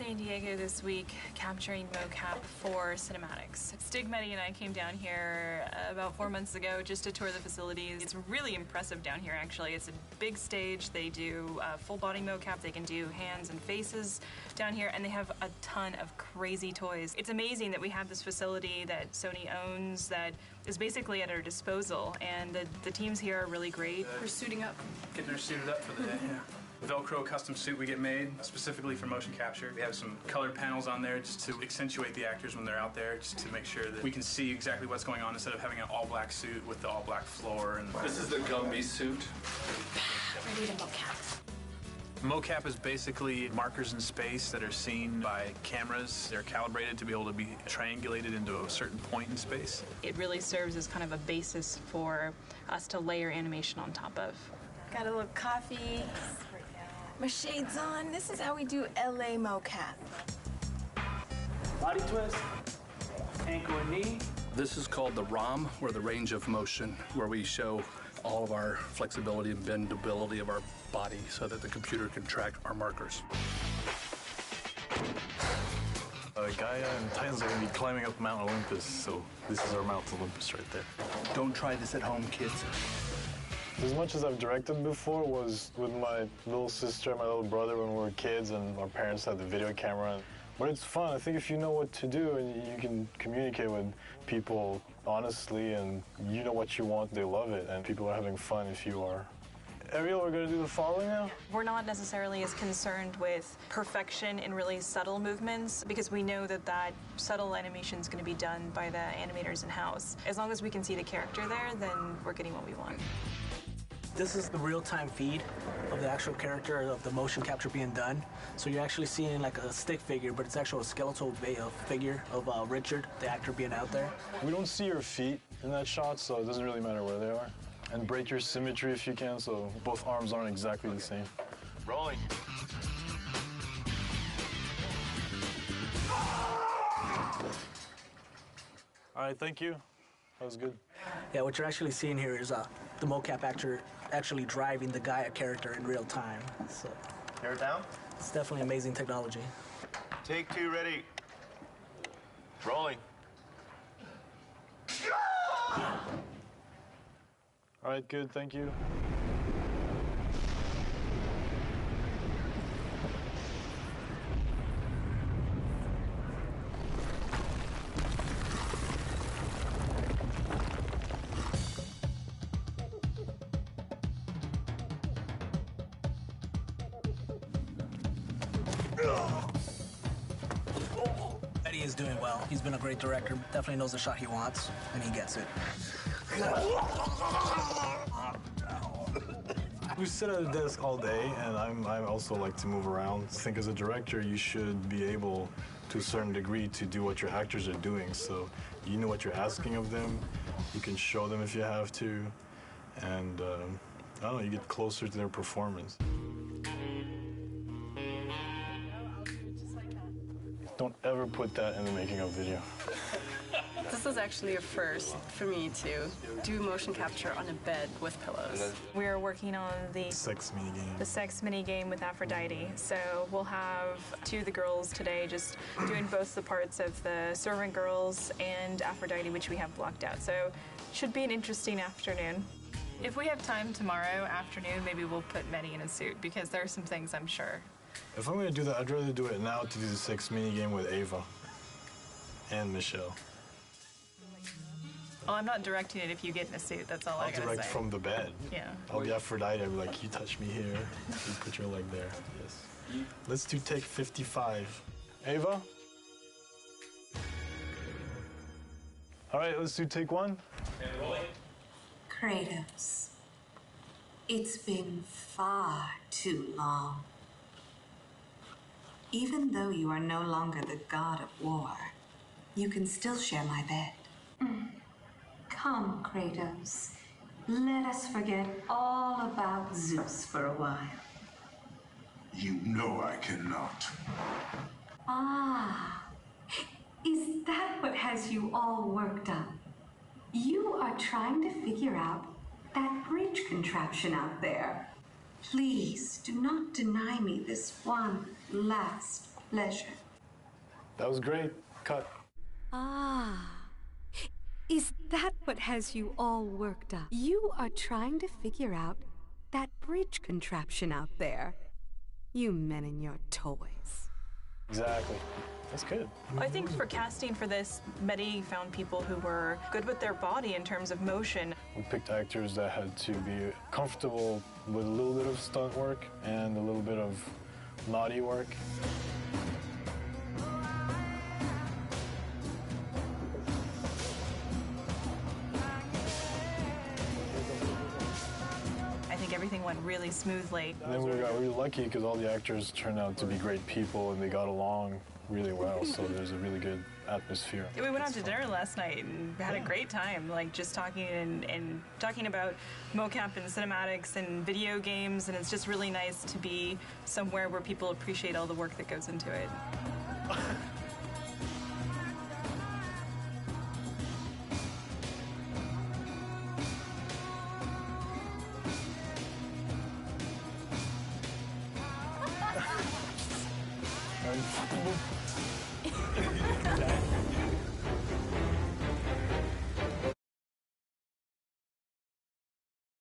San Diego this week capturing mocap for cinematics. Stig, Medi, and I came down here about 4 months ago just to tour the facilities. It's really impressive down here, actually. It's a big stage. They do full body mocap. They can do hands and faces down here, and they have a ton of crazy toys. It's amazing that we have this facility that Sony owns that is basically at our disposal, and the teams here are really great. We're suiting up. Getting her suited up for the day, yeah. Velcro custom suit we get made specifically for motion capture. We have some colored panels on there just to accentuate the actors when they're out there, just to make sure that we can see exactly what's going on instead of having an all-black suit with the all-black floor. And this is the Gumby suit. Ready to mocap. Mocap is basically markers in space that are seen by cameras. They're calibrated to be able to be triangulated into a certain point in space. It really serves as kind of a basis for us to layer animation on top of. Got a little coffee. My shades on. This is how we do LA mocap. Body twist, ankle and knee. This is called the ROM, or the range of motion, where we show all of our flexibility and bendability of our body so that the computer can track our markers. Gaia and Titans are going to be climbing up Mount Olympus, so this is our Mount Olympus right there. Don't try this at home, kids. As much as I've directed before was with my little sister and my little brother when we were kids, and our parents had the video camera. But it's fun. I think if you know what to do and you can communicate with people honestly and you know what you want, they love it, and people are having fun if you are. Ariel, we're going to do the following now? We're not necessarily as concerned with perfection in really subtle movements because we know that that subtle animation is going to be done by the animators in-house. As long as we can see the character there, then we're getting what we want. This is the real-time feed of the actual character of the motion capture being done. So you're actually seeing like a stick figure, but it's actually a skeletal figure of Richard, the actor, being out there. We don't see your feet in that shot, so it doesn't really matter where they are. And break your symmetry if you can, so both arms aren't exactly the same. Rolling. All right, thank you. That was good. Yeah, what you're actually seeing here is the mocap actor actually driving the Gaia character in real time. So Hair down. it's definitely amazing technology. Take two, ready. Rolling. All right, good, thank you. Eddie is doing well. He's been a great director. Definitely knows the shot he wants, and he gets it. We sit at a desk all day, and I also like to move around. I think as a director, you should be able, to a certain degree, to do what your actors are doing. So you know what you're asking of them. You can show them if you have to. And, I don't know, you get closer to their performance. Don't ever put that in the making of video. This is actually a first for me to do motion capture on a bed with pillows. We are working on the Sex minigame. the sex mini game with Aphrodite. So we'll have two of the girls today just doing both the parts of the servant girls and Aphrodite, which we have blocked out. So should be an interesting afternoon. If we have time tomorrow afternoon, maybe we'll put Medi in a suit because there are some things I'm sure. If I'm gonna do that, I'd rather do it now to do the sex minigame with Ava and Michelle. Well, I'm not directing it if you get in a suit. That's all I gotta say. I'll direct from the bed. Yeah. I'll be Aphrodite. I'll be like, you touch me here. You put your leg there. Yes. Let's do take 55. Ava? All right, let's do take one. Kratos, it's been far too long. Even though you are no longer the god of war, you can still share my bed. Come, Kratos. Let us forget all about Zeus for a while. You know I cannot. Ah, is that what has you all worked up? You are trying to figure out that bridge contraption out there. Please do not deny me this one last leisure. That was great. Cut. Ah. Is that what has you all worked up? You are trying to figure out that bridge contraption out there. You men and your toys. Exactly. That's good. I think for casting for this, Medi found people who were good with their body in terms of motion. We picked actors that had to be comfortable with a little bit of stunt work and a little bit of naughty work. I think everything went really smoothly. And then we got really lucky because all the actors turned out to be great people and they got along really well, so there's a really good atmosphere. We went out to dinner last night and had a great time, like just talking and talking about mocap and cinematics and video games, and it's just really nice to be somewhere where people appreciate all the work that goes into it.